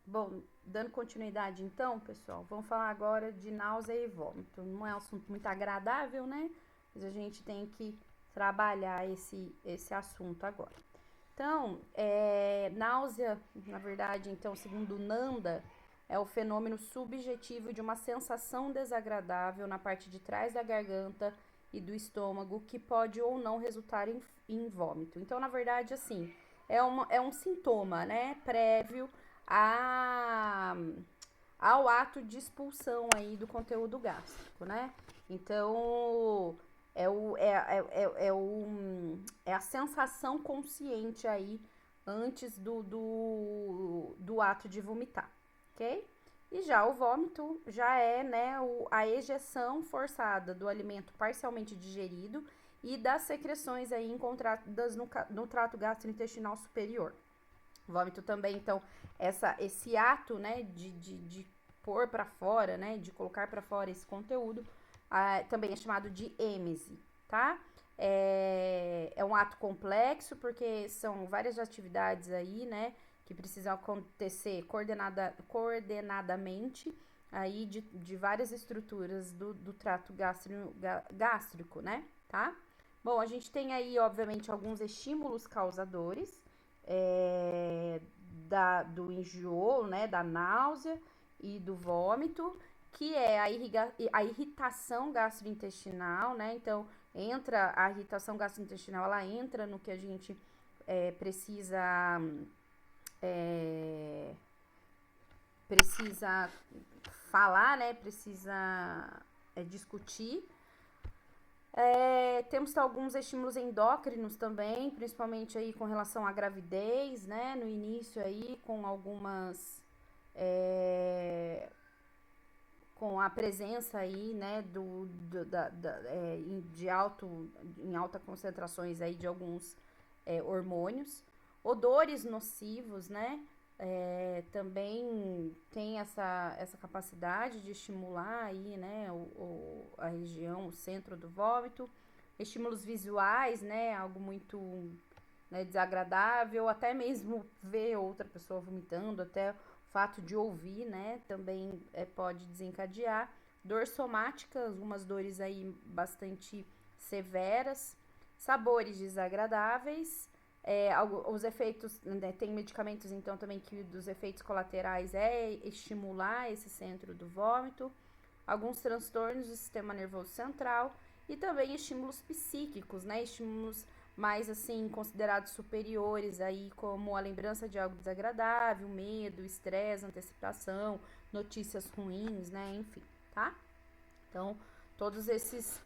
Bom, dando continuidade então, pessoal, vamos falar agora de náusea e vômito. Não é um assunto muito agradável, né? Mas a gente tem que trabalhar esse assunto agora. Então, náusea, na verdade, então, segundo Nanda, é o fenômeno subjetivo de uma sensação desagradável na parte de trás da garganta e do estômago que pode ou não resultar em vômito. Então, na verdade, assim, é um sintoma, né, prévio a, ao ato de expulsão aí do conteúdo gástrico, né? Então, é, o, é, é, é, é, o, é a sensação consciente aí antes do ato de vomitar, ok? E já o vômito já é, né, a ejeção forçada do alimento parcialmente digerido e das secreções aí encontradas no trato gastrointestinal superior. Vômito também, então, esse ato, né, de pôr para fora, né, de colocar para fora esse conteúdo, também é chamado de êmese, tá? É um ato complexo, porque são várias atividades aí, né, que precisam acontecer coordenadamente, aí de várias estruturas do trato gástrico, né, tá? Bom, a gente tem aí, obviamente, alguns estímulos causadores, é, do enjoo, né, da náusea e do vômito, que é a irritação gastrointestinal, né? Então, entra a irritação gastrointestinal, ela entra no que a gente precisa é, precisa falar, né? Precisa discutir. Temos alguns estímulos endócrinos também, principalmente aí com relação à gravidez, né? No início aí, com algumas. É, com a presença aí, né, em alta concentrações aí de alguns hormônios. Odores nocivos, né? Também tem essa capacidade de estimular aí, né, a região, o centro do vômito. Estímulos visuais, né, algo muito, né, desagradável, até mesmo ver outra pessoa vomitando, até o fato de ouvir, né, também pode desencadear. Dor somática, algumas dores aí bastante severas. Sabores desagradáveis, os efeitos, né, tem medicamentos então também que dos efeitos colaterais é estimular esse centro do vômito, alguns transtornos do sistema nervoso central e também estímulos psíquicos, né, estímulos mais assim considerados superiores aí como a lembrança de algo desagradável, medo, estresse, antecipação, notícias ruins, né, enfim, tá? Então, todos esses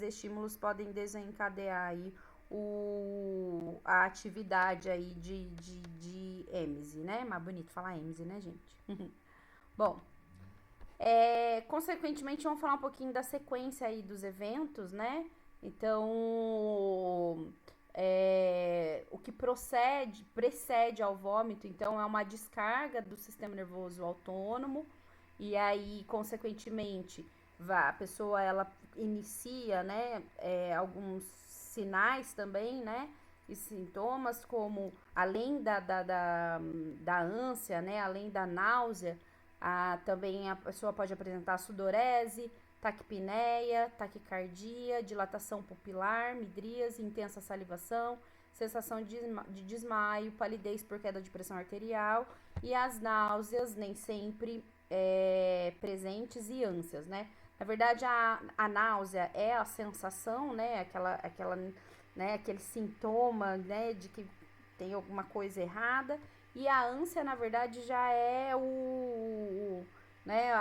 estímulos podem desencadear aí a atividade aí de êmese, né? Mais bonito falar êmese, né, gente? Bom, consequentemente, vamos falar um pouquinho da sequência aí dos eventos, né? Então, o que precede ao vômito, então, é uma descarga do sistema nervoso autônomo, e aí, consequentemente, a pessoa, ela inicia, né, alguns sinais também, né, e sintomas, como, além da ânsia, né, além da náusea, também a pessoa pode apresentar sudorese, taquipneia, taquicardia, dilatação pupilar, midríase, intensa salivação, sensação de desmaio, palidez por queda de pressão arterial e as náuseas nem sempre presentes e ânsias, né? Na verdade, a náusea é a sensação, né? Né? Aquele sintoma, né? De que tem alguma coisa errada. E a ânsia, na verdade, já é né?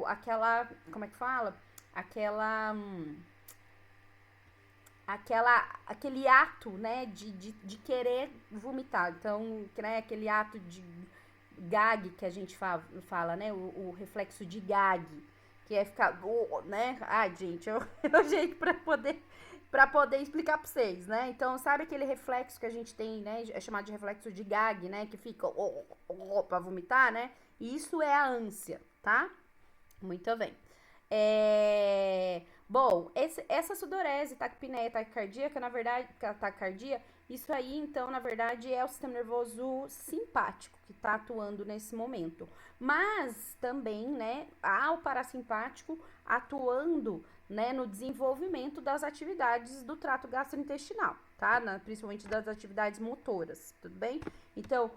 Aquela, como é que fala? Aquela, aquele ato, né? De querer vomitar. Então, né? Aquele ato de gag que a gente fala, né? O reflexo de gag, que é ficar, né? Ai, gente, eu jeito para poder explicar para vocês, né? Então, sabe aquele reflexo que a gente tem, né? É chamado de reflexo de gag, né? Que fica para vomitar, né? Isso é a ânsia, tá? Muito bem. Bom, essa sudorese, taquipneia, taquicardia, que na verdade, taquicardia, Isso aí, então, na verdade, é o sistema nervoso simpático que está atuando nesse momento. Mas também, né, há o parasimpático atuando, né, no desenvolvimento das atividades do trato gastrointestinal, tá? Principalmente das atividades motoras, tudo bem? Então,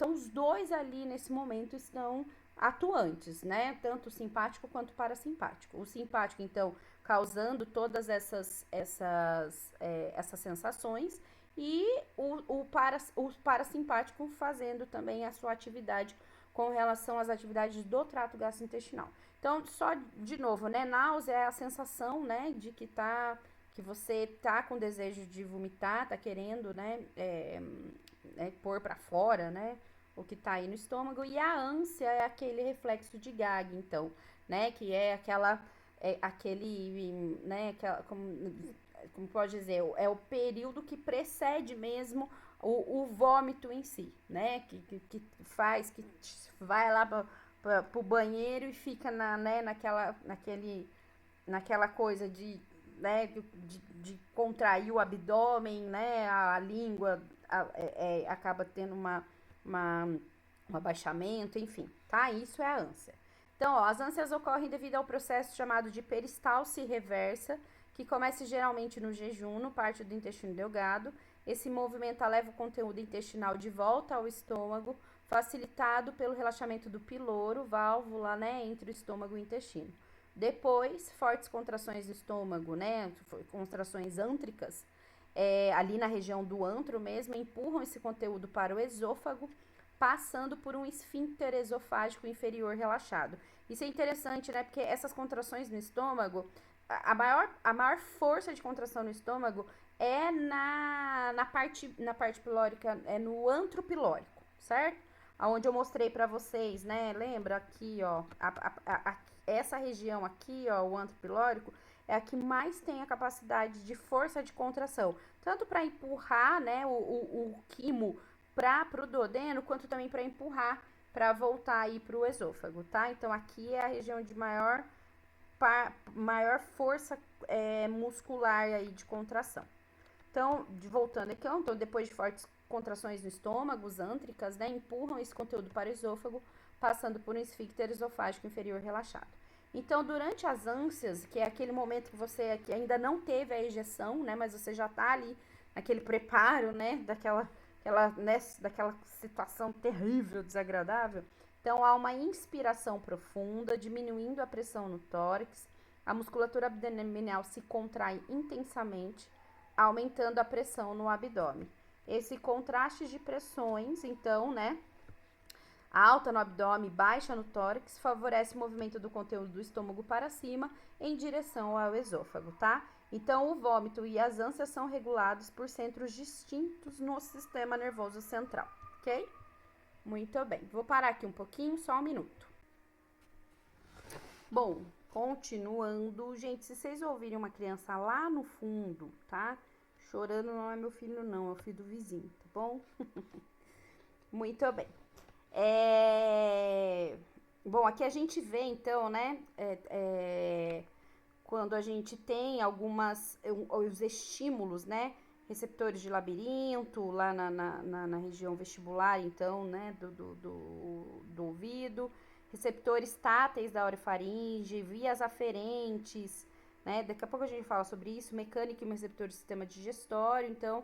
os dois ali nesse momento estão atuantes, né? Tanto o simpático quanto o parasimpático. O simpático, então, causando todas essas sensações e o parasimpático fazendo também a sua atividade com relação às atividades do trato gastrointestinal. Então, só de novo, né? Náusea é a sensação, né, de que você tá com desejo de vomitar, tá querendo, né, pôr para fora, né, o que tá aí no estômago. E a ânsia é aquele reflexo de gag, então, né, que é aquele, né, como pode dizer, é o período que precede mesmo o vômito em si, né, que faz, que vai lá pro banheiro e fica naquela coisa de, né, de contrair o abdômen, né, a língua acaba tendo um abaixamento, enfim, tá? Isso é a ânsia. Então, ó, as ânsias ocorrem devido ao processo chamado de peristalse reversa, que começa geralmente no jejum, no parte do intestino delgado. Esse movimento leva o conteúdo intestinal de volta ao estômago, facilitado pelo relaxamento do piloro, válvula, né, entre o estômago e o intestino. Depois, fortes contrações do estômago, né, contrações ântricas, ali na região do antro mesmo, empurram esse conteúdo para o esôfago, passando por um esfíncter esofágico inferior relaxado. Isso é interessante, né, porque essas contrações no estômago, a maior força de contração no estômago é na parte pilórica, é no antro pilórico, certo? Aonde eu mostrei para vocês, né? Lembra aqui, ó, essa região aqui, ó, o antro pilórico, é a que mais tem a capacidade de força de contração, tanto para empurrar, né, o quimo para o duodeno, quanto também para empurrar para voltar aí para o esôfago, tá? Então aqui é a região de maior força muscular aí de contração. Então, voltando aqui, então, depois de fortes contrações no estômago, ântricas, né, empurram esse conteúdo para o esôfago, passando por um esfíncter esofágico inferior relaxado. Então, durante as ânsias, que é aquele momento que você ainda não teve a ejeção, né, mas você já tá ali naquele preparo, né, daquela situação terrível, desagradável. Então, há uma inspiração profunda, diminuindo a pressão no tórax, a musculatura abdominal se contrai intensamente, aumentando a pressão no abdômen. Esse contraste de pressões, então, né, alta no abdômen, baixa no tórax, favorece o movimento do conteúdo do estômago para cima em direção ao esôfago, tá? Então, o vômito e as ânsias são regulados por centros distintos no sistema nervoso central, ok? Muito bem. Vou parar aqui um pouquinho, só um minuto. Bom, continuando. Gente, se vocês ouvirem uma criança lá no fundo, tá? Chorando, não é meu filho, não, é o filho do vizinho, tá bom? Muito bem. Bom, aqui a gente vê, então, né, quando a gente tem os estímulos, né, receptores de labirinto, lá na região vestibular, então, né, do ouvido, receptores táteis da orofaringe, vias aferentes, né, daqui a pouco a gente fala sobre isso, mecânica e receptor do sistema digestório, então,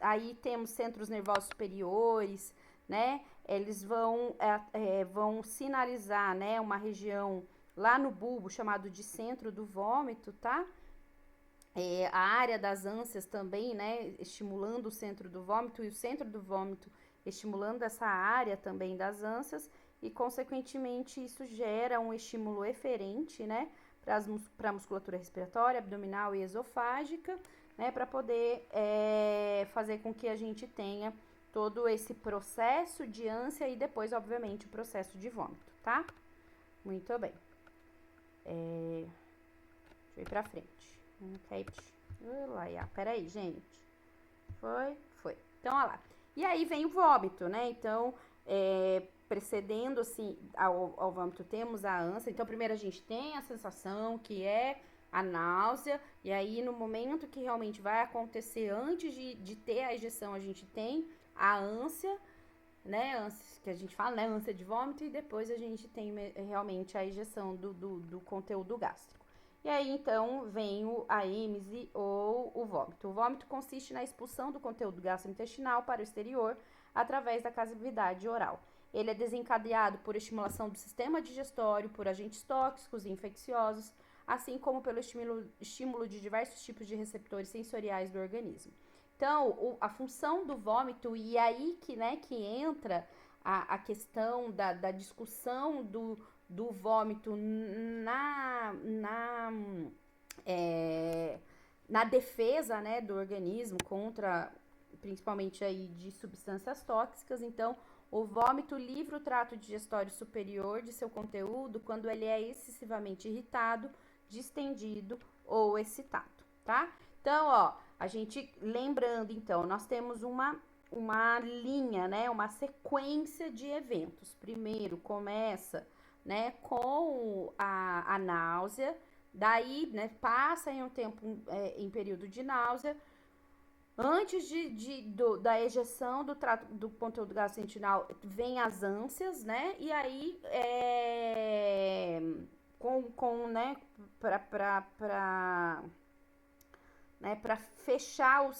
aí temos centros nervosos superiores, né, eles vão sinalizar, né, uma região lá no bulbo chamado de centro do vômito, tá? A área das ânsias também, né, estimulando o centro do vômito e o centro do vômito estimulando essa área também das ânsias e, consequentemente, isso gera um estímulo eferente, né, para a musculatura respiratória, abdominal e esofágica, né, para poder fazer com que a gente tenha todo esse processo de ânsia e depois, obviamente, o processo de vômito, tá? Muito bem. Deixa eu ir pra frente. Ok. Peraí, gente. Foi. Então, olha lá. E aí vem o vômito, né? Então, precedendo, assim, ao vômito, temos a ânsia. Então, primeiro a gente tem a sensação que é a náusea, e aí no momento que realmente vai acontecer, antes de ter a ejeção, a gente tem a ânsia, né, ânsia, que a gente fala, né, ânsia de vômito, e depois a gente tem realmente a ejeção do conteúdo gástrico. E aí, então, vem a êmese ou o vômito. O vômito consiste na expulsão do conteúdo gastrointestinal para o exterior através da cavidade oral. Ele é desencadeado por estimulação do sistema digestório, por agentes tóxicos e infecciosos, assim como pelo estímulo de diversos tipos de receptores sensoriais do organismo. Então, a função do vômito, e aí que, né, que entra a questão da discussão do vômito na defesa, né, do organismo contra, principalmente aí de substâncias tóxicas. Então, o vômito livra o trato digestório superior de seu conteúdo quando ele é excessivamente irritado, distendido ou excitado, tá? Então, ó, a gente lembrando, então, nós temos uma linha, né, uma sequência de eventos. Primeiro começa, né, com a náusea, daí, né, passa em um tempo, em período de náusea. Antes da ejeção do trato do conteúdo gastrointestinal, vem as ânsias, né? E aí, né, para fechar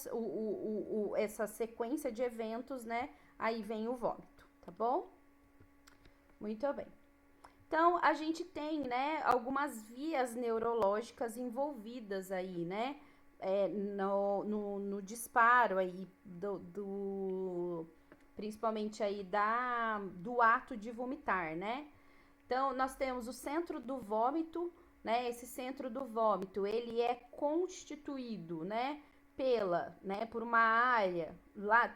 essa sequência de eventos, né? Aí vem o vômito, tá bom? Muito bem. Então, a gente tem, né, algumas vias neurológicas envolvidas aí, né? No disparo aí principalmente aí do ato de vomitar, né? Então, nós temos o centro do vômito, né? Esse centro do vômito, ele é constituído, né? Por uma área, lá,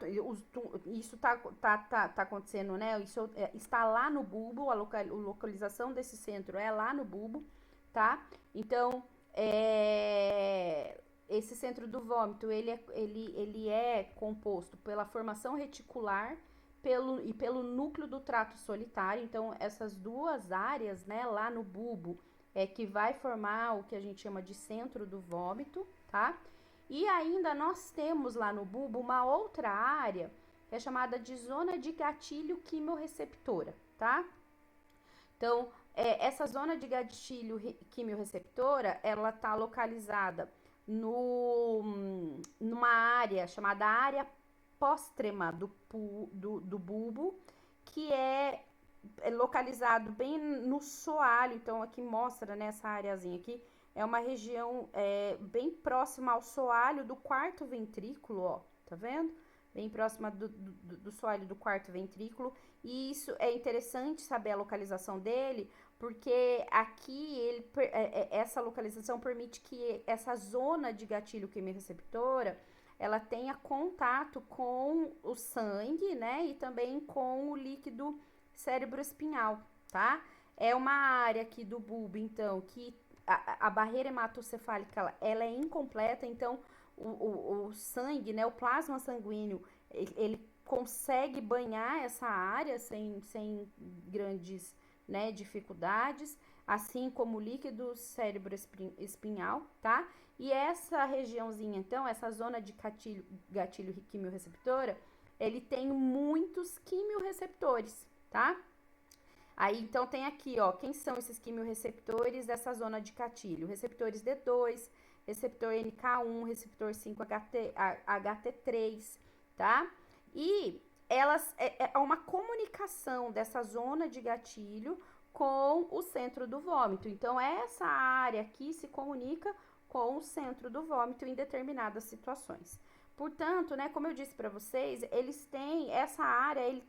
isso tá acontecendo, né? Isso está lá no bulbo, a localização desse centro é lá no bulbo, tá? Então, esse centro do vômito, ele é composto pela formação reticular pelo núcleo do trato solitário. Então, essas duas áreas, né, lá no bulbo, que vai formar o que a gente chama de centro do vômito, tá? E ainda nós temos lá no bulbo uma outra área, que é chamada de zona de gatilho quimiorreceptora, tá? Então, essa zona de gatilho quimiorreceptora, ela tá localizada numa área chamada área póstrema do bulbo, que é localizado bem no soalho. Então, aqui mostra nessa areazinha aqui, é uma região bem próxima ao soalho do quarto ventrículo, ó, tá vendo? Bem próxima do soalho do quarto ventrículo. E isso é interessante saber a localização dele, porque aqui essa localização permite que essa zona de gatilho quimiorreceptora ela tenha contato com o sangue, né, e também com o líquido cerebroespinhal, tá? É uma área aqui do bulbo, então, que a barreira hematocefálica ela é incompleta, então o sangue, né, o plasma sanguíneo, ele consegue banhar essa área sem grandes, né, dificuldades, assim como o líquido cerebroespinhal, tá? E essa regiãozinha, então, essa zona de gatilho quimiorreceptora, ele tem muitos quimiorreceptores, tá? Aí, então, tem aqui, ó, quem são esses quimiorreceptores dessa zona de gatilho? Receptores D2, receptor NK1, receptor 5-HT3, tá? E elas é uma comunicação dessa zona de gatilho com o centro do vômito. Então, essa área aqui se comunica com o centro do vômito em determinadas situações. Portanto, né, como eu disse para vocês, eles têm essa área, ele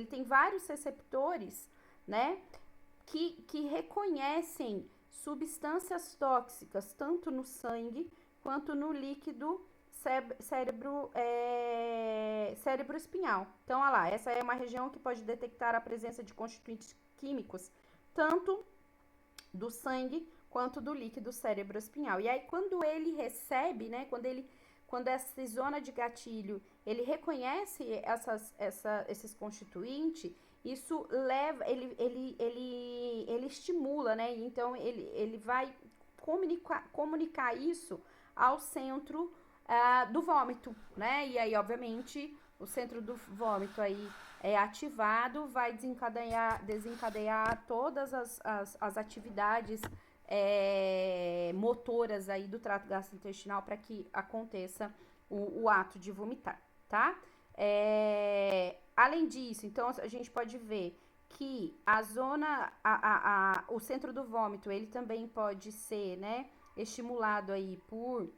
tem vários receptores, né, que reconhecem substâncias tóxicas tanto no sangue quanto no líquido cerebroespinhal. Então, olha lá, essa é uma região que pode detectar a presença de constituintes químicos tanto do sangue quanto do líquido cerebroespinhal. E aí, quando ele recebe, né, quando essa zona de gatilho, ele reconhece esses constituintes, isso leva, ele estimula, né? Então, ele vai comunicar isso ao centro do vômito, né? E aí, obviamente, o centro do vômito aí é ativado, vai desencadear todas as atividades motoras aí do trato gastrointestinal para que aconteça o ato de vomitar, tá? Além disso, então a gente pode ver que a zona, o centro do vômito, ele também pode ser, né, estimulado aí por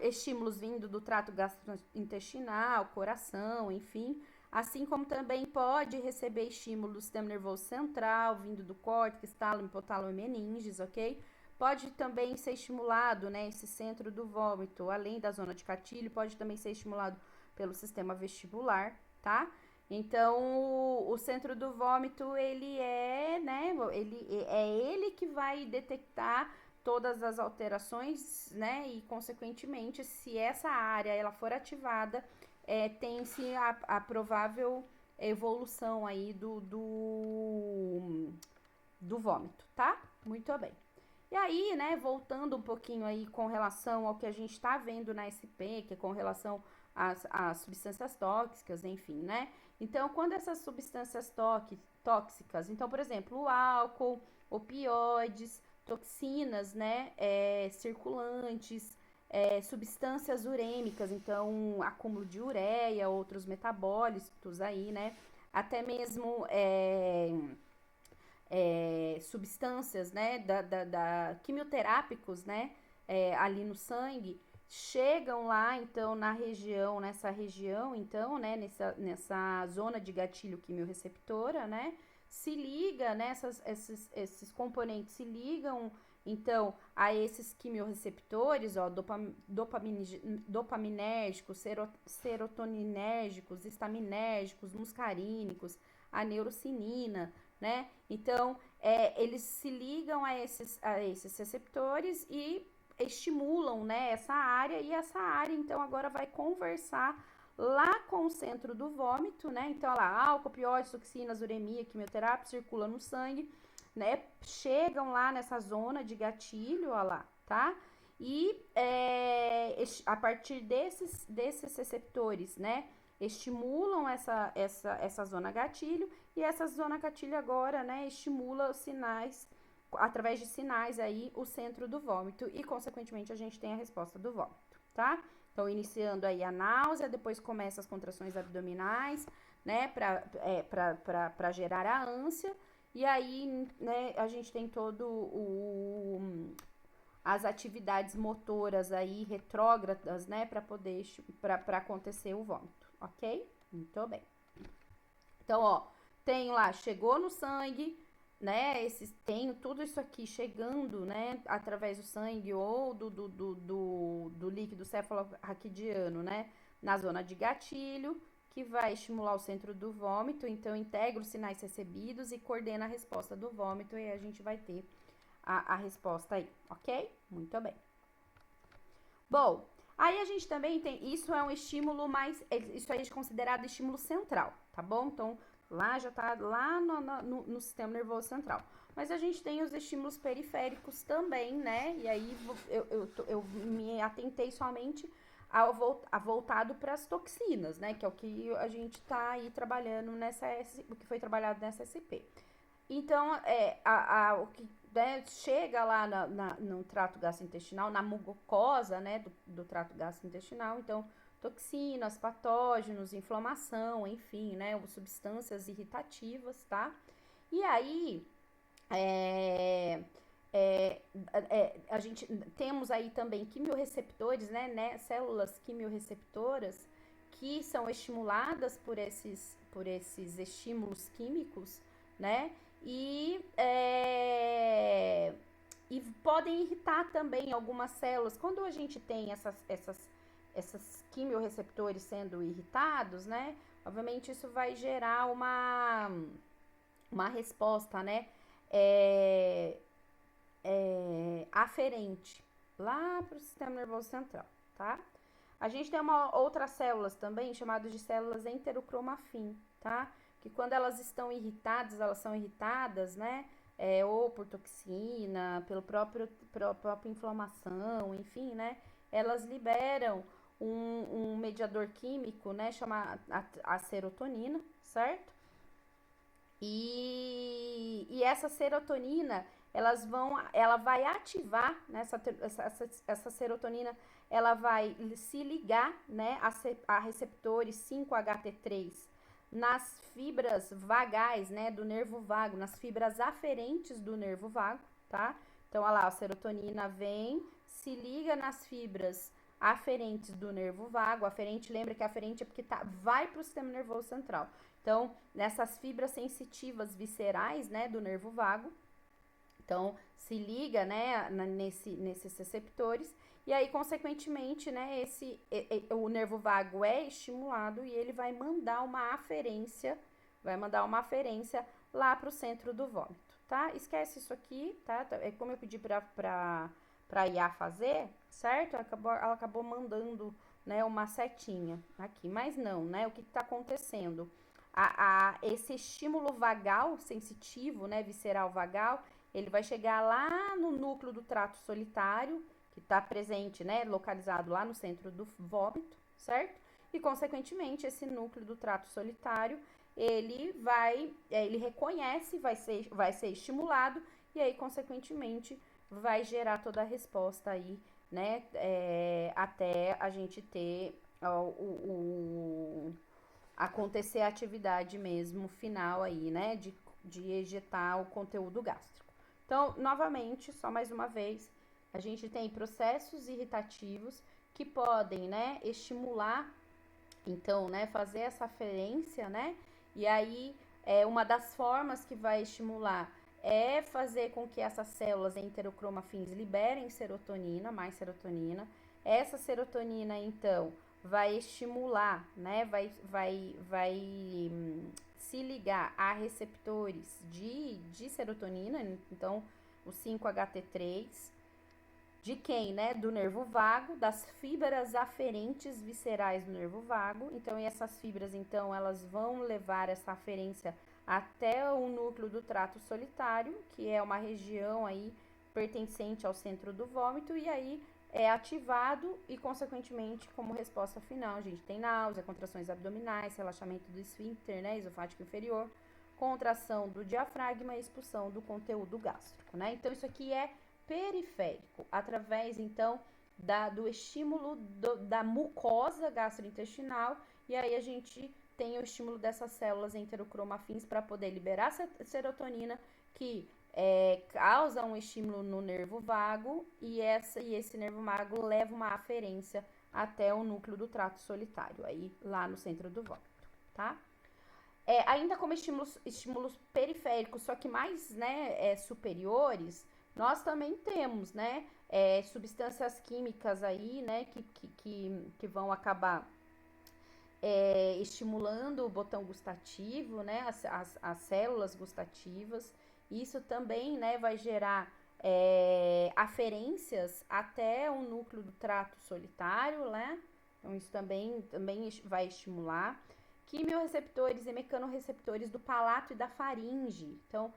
estímulos vindo do trato gastrointestinal, coração, enfim, assim como também pode receber estímulo do sistema nervoso central, vindo do córtex, tálamo, hipotálamo e meninges, ok? Pode também ser estimulado, né, esse centro do vômito, além da zona de gatilho, pode também ser estimulado pelo sistema vestibular, tá? Então, o centro do vômito, ele é, né, ele que vai detectar todas as alterações, né, e consequentemente, se essa área ela for ativada, tem-se a provável evolução aí do vômito, tá? Muito bem. E aí, né, voltando um pouquinho aí com relação ao que a gente está vendo na SP, que é com relação às substâncias tóxicas, enfim, né? Então, quando essas substâncias tóxicas, então, por exemplo, o álcool, opioides, toxinas, né, circulantes, substâncias urêmicas, então, acúmulo de ureia, outros metabólitos aí, né? Até mesmo substâncias, né, quimioterápicos, né, ali no sangue, chegam lá, então, nessa região, então, né, nessa zona de gatilho quimiorreceptora, né, se liga, né, esses componentes se ligam, então, a esses quimiorreceptores, ó, dopaminérgicos, serotoninérgicos, estaminérgicos, muscarínicos, a neurocinina, né? Então, eles se ligam a esses receptores e estimulam, né, essa área, e essa área, então, agora vai conversar lá com o centro do vômito, né? Então, olha lá, álcool, opioides, toxinas, uremia, quimioterapia, circula no sangue, né? Chegam lá nessa zona de gatilho, olha lá, tá? E a partir desses receptores, né, estimulam essa zona gatilho, e essa zona gatilho agora, né, estimula os sinais, através de sinais aí, o centro do vômito, e consequentemente a gente tem a resposta do vômito, tá? Então, iniciando aí a náusea, depois começa as contrações abdominais, né, para gerar a ânsia, e aí, né, a gente tem as atividades motoras aí retrógradas, né, para acontecer o vômito, ok? Muito bem. Então, ó, tenho lá, chegou no sangue, né, tenho tudo isso aqui chegando, né, através do sangue ou do líquido cefalorraquidiano, né, na zona de gatilho, que vai estimular o centro do vômito, então integra os sinais recebidos e coordena a resposta do vômito, e a gente vai ter a resposta aí, ok? Muito bem. Bom, aí a gente também tem, isso é um estímulo isso aí é considerado estímulo central, tá bom? Então, lá já tá lá no sistema nervoso central. Mas a gente tem os estímulos periféricos também, né? E aí eu me atentei somente voltado para as toxinas, né? Que é o que a gente tá aí trabalhando o que foi trabalhado nessa SP. Então, o que, né, chega lá no trato gastrointestinal, na mucosa, né, do trato gastrointestinal, então, toxinas, patógenos, inflamação, enfim, né, substâncias irritativas, tá? E aí, a gente temos aí também quimiorreceptores, né, células quimiorreceptoras, que são estimuladas por esses estímulos químicos, né? E podem irritar também algumas células. Quando a gente tem essas quimiorreceptores sendo irritados, né? Obviamente isso vai gerar uma resposta, né? Aferente lá para o sistema nervoso central, tá? A gente tem outras células também, chamadas de células enterocromafim, tá? Que quando elas estão irritadas, elas são irritadas, né? Ou por toxina, pela própria inflamação, enfim, né? Elas liberam um mediador químico, né? Chamado a serotonina, certo? E essa serotonina, ela vai ativar, né, essa serotonina, ela vai se ligar, né, a receptores 5-HT3 nas fibras vagais, né, do nervo vago, nas fibras aferentes do nervo vago, tá? Então, olha lá, a serotonina vem, se liga nas fibras aferentes do nervo vago. Aferente, lembra que aferente é porque vai para o sistema nervoso central. Então, nessas fibras sensitivas viscerais, né, do nervo vago, então se liga, né, nesses receptores, e aí, consequentemente, né, o nervo vago é estimulado e ele vai mandar uma aferência lá para o centro do vômito, tá? Esquece isso aqui, tá? É como eu pedi para IA fazer, certo? Ela acabou mandando, né, uma setinha aqui, mas não, né? O que está acontecendo? Esse estímulo vagal sensitivo, né, visceral vagal, ele vai chegar lá no núcleo do trato solitário, que está presente, né, localizado lá no centro do vômito, certo? E, consequentemente, esse núcleo do trato solitário, ele reconhece, vai ser estimulado, e aí, consequentemente, vai gerar toda a resposta aí, né, até a gente ter acontecer a atividade mesmo final aí, né, de ejetar o conteúdo gástrico. Então, novamente, só mais uma vez, a gente tem processos irritativos que podem, né, estimular, então, né, fazer essa aferência, né, e aí uma das formas que vai estimular é fazer com que essas células enterocromafins liberem serotonina, mais serotonina. Essa serotonina, então, vai estimular, né, vai se ligar a receptores de serotonina, então o 5-HT3, de quem, né, do nervo vago, das fibras aferentes viscerais do nervo vago. Então, essas fibras, então, elas vão levar essa aferência até o núcleo do trato solitário, que é uma região aí pertencente ao centro do vômito, e aí é ativado e, consequentemente, como resposta final, a gente tem náusea, contrações abdominais, relaxamento do esfíncter, né, esofágico inferior, contração do diafragma e expulsão do conteúdo gástrico, né? Então, isso aqui é periférico, através, então, do estímulo da mucosa gastrointestinal, e aí a gente tem o estímulo dessas células enterocromafins para poder liberar serotonina, que causa um estímulo no nervo vago, e esse nervo vago leva uma aferência até o núcleo do trato solitário, aí lá no centro do vômito, tá? Ainda como estímulos periféricos, só que mais, né, superiores, nós também temos, né, substâncias químicas aí, né, que vão acabar estimulando o botão gustativo, né, as células gustativas. Isso também, né, vai gerar aferências até o núcleo do trato solitário, né? Então, isso também vai estimular. Quimiorreceptores e mecanorreceptores do palato e da faringe. Então,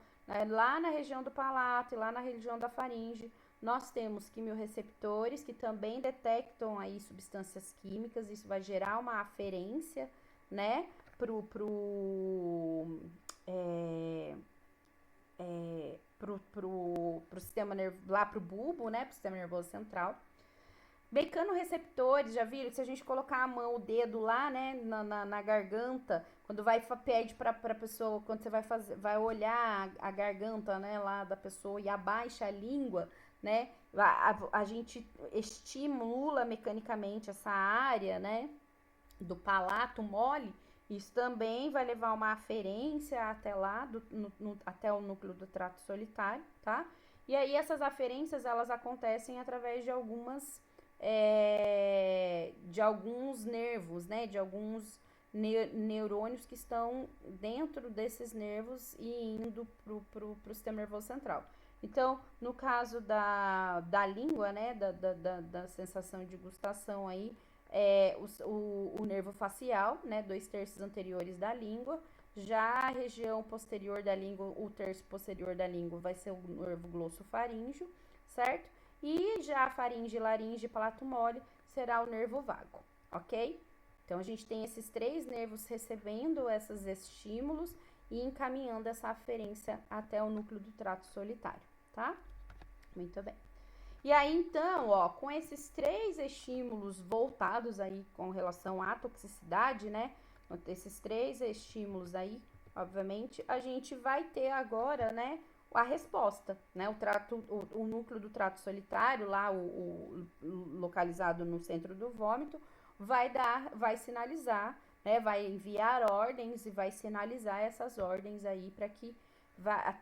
lá na região do palato e lá na região da faringe, nós temos quimiorreceptores que também detectam aí substâncias químicas. Isso vai gerar uma aferência, né, pro sistema nervoso, lá pro bulbo, né, pro sistema nervoso central. Mecanorreceptores, já viram? Se a gente colocar a mão, o dedo lá, né, na garganta, quando pede pra pessoa, quando você vai olhar a garganta, né, lá da pessoa e abaixa a língua, né, a gente estimula mecanicamente essa área, né, do palato mole. Isso também vai levar uma aferência até lá, até o núcleo do trato solitário, tá? E aí essas aferências, elas acontecem através de alguns nervos, né? De alguns neurônios que estão dentro desses nervos e indo pro sistema nervoso central. Então, no caso da língua, né? Da sensação de gustação aí, o nervo facial, né, 2/3 anteriores da língua. Já a região posterior da língua, o terço posterior da língua vai ser o nervo glossofaríngeo, certo? E já a faringe, laringe e palato mole será o nervo vago, ok? Então, a gente tem esses 3 nervos recebendo esses estímulos e encaminhando essa aferência até o núcleo do trato solitário, tá? Muito bem. E aí, então, ó, com esses 3 estímulos voltados aí com relação à toxicidade, né? Esses 3 estímulos aí, obviamente, a gente vai ter agora, né, a resposta, né? O núcleo do trato solitário, lá, o localizado no centro do vômito, vai sinalizar, né? Vai enviar ordens e vai sinalizar essas ordens aí para que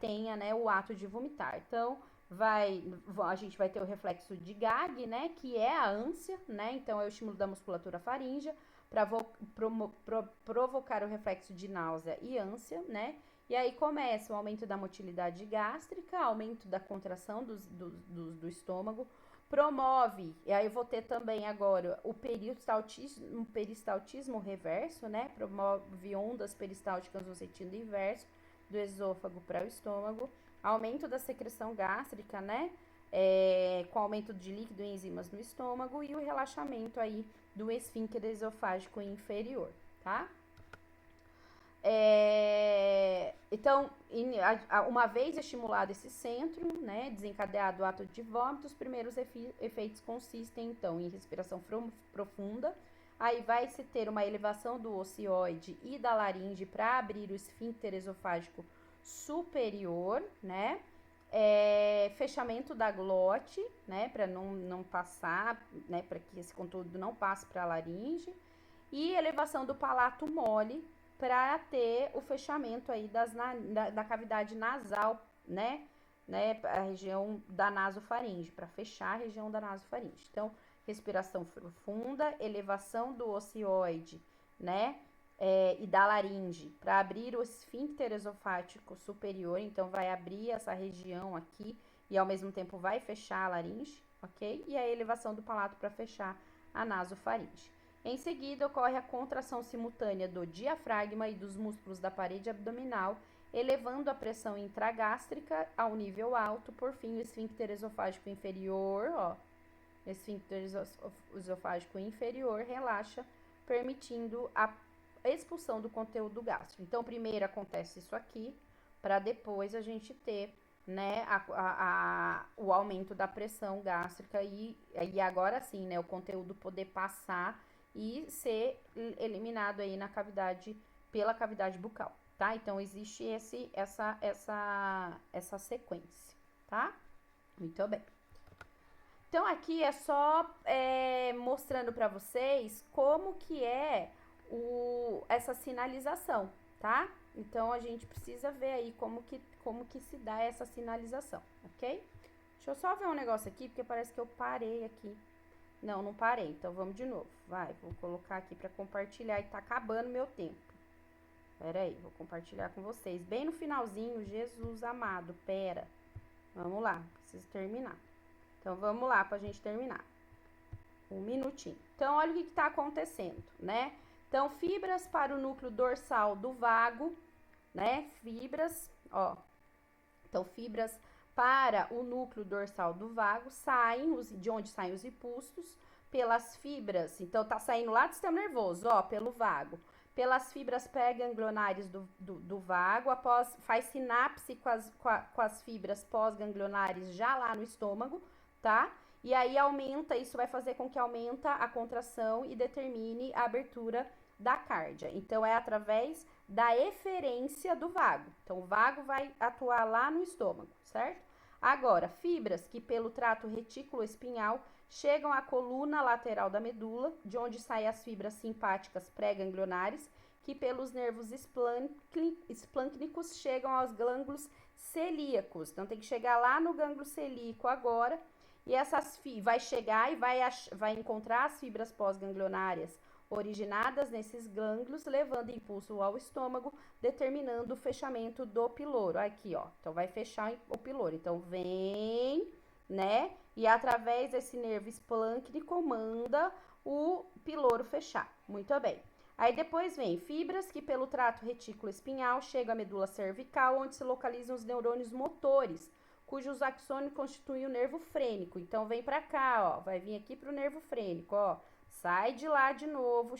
tenha, né, o ato de vomitar. Então, a gente vai ter o reflexo de Gag, né, que é a ânsia, né, então é o estímulo da musculatura faríngea para provocar o reflexo de náusea e ânsia, né, e aí começa o aumento da motilidade gástrica, aumento da contração do estômago, promove, e aí eu vou ter também agora o peristaltismo reverso, né, promove ondas peristálticas no sentido inverso, do esôfago para o estômago, aumento da secreção gástrica, né? Com aumento de líquido e enzimas no estômago e o relaxamento aí do esfíncter esofágico inferior, tá? Então, uma vez estimulado esse centro, né, desencadeado o ato de vômito, os primeiros efeitos consistem, então, em respiração profunda. Aí vai se ter uma elevação do ocioide e da laringe para abrir o esfíncter esofágico superior, né? Fechamento da glote, né? Para não passar, né? Para que esse conteúdo não passe para a laringe. E elevação do palato mole para ter o fechamento aí da cavidade nasal, né? A região da nasofaringe, para fechar a região da nasofaringe. Então, respiração profunda, elevação do ocioide, né? E da laringe, para abrir o esfíncter esofágico superior, então vai abrir essa região aqui e ao mesmo tempo vai fechar a laringe, ok? E a elevação do palato para fechar a nasofaringe. Em seguida, ocorre a contração simultânea do diafragma e dos músculos da parede abdominal, elevando a pressão intragástrica ao nível alto. Por fim, o esfíncter esofágico inferior, ó, esfíncter esofágico inferior relaxa, permitindo a expulsão do conteúdo gástrico. Então, primeiro acontece isso aqui, para depois a gente ter, né, o aumento da pressão gástrica e agora sim, né, o conteúdo poder passar e ser eliminado aí na cavidade, pela cavidade bucal, tá? Então, existe essa sequência, tá? Muito bem. Então, aqui é só mostrando para vocês como que é essa sinalização, tá? Então, a gente precisa ver aí como que se dá essa sinalização, ok? Deixa eu só ver um negócio aqui, porque parece que eu parei aqui. Não parei, então vamos de novo. Vou colocar aqui para compartilhar e tá acabando meu tempo. Pera aí, vou compartilhar com vocês. Bem no finalzinho, Jesus amado, pera. Vamos lá, preciso terminar. Então, vamos lá pra gente terminar. Um minutinho. Então, olha o que tá acontecendo, né? Então, fibras para o núcleo dorsal do vago, né? Fibras, ó. Então, fibras para o núcleo dorsal do vago de onde saem os impulsos, pelas fibras. Então, tá saindo lá do sistema nervoso, ó, pelo vago. Pelas fibras pré-ganglionares do vago, faz sinapse com as fibras pós-ganglionares já lá no estômago, tá? E aí isso vai fazer com que aumenta a contração e determine a abertura da cárdia. Então, é através da eferência do vago. Então, o vago vai atuar lá no estômago, certo? Agora, fibras que pelo trato retículo-espinhal chegam à coluna lateral da medula, de onde saem as fibras simpáticas pré-ganglionares, que pelos nervos esplâncnicos chegam aos gânglios celíacos. Então, tem que chegar lá no gânglio celíaco agora, e vai chegar e vai encontrar as fibras pós-ganglionárias originadas nesses gânglios, levando impulso ao estômago, determinando o fechamento do piloro. Aqui, ó. Então, vai fechar o piloro. Então, vem, né? E através desse nervo esplâncnico manda o piloro fechar. Muito bem. Aí depois vem fibras que pelo trato retículo espinhal chegam à medula cervical, onde se localizam os neurônios motores, cujos axônios constituem o nervo frênico. Então vem para cá, ó, vai vir aqui pro nervo frênico, ó. Sai de lá de novo,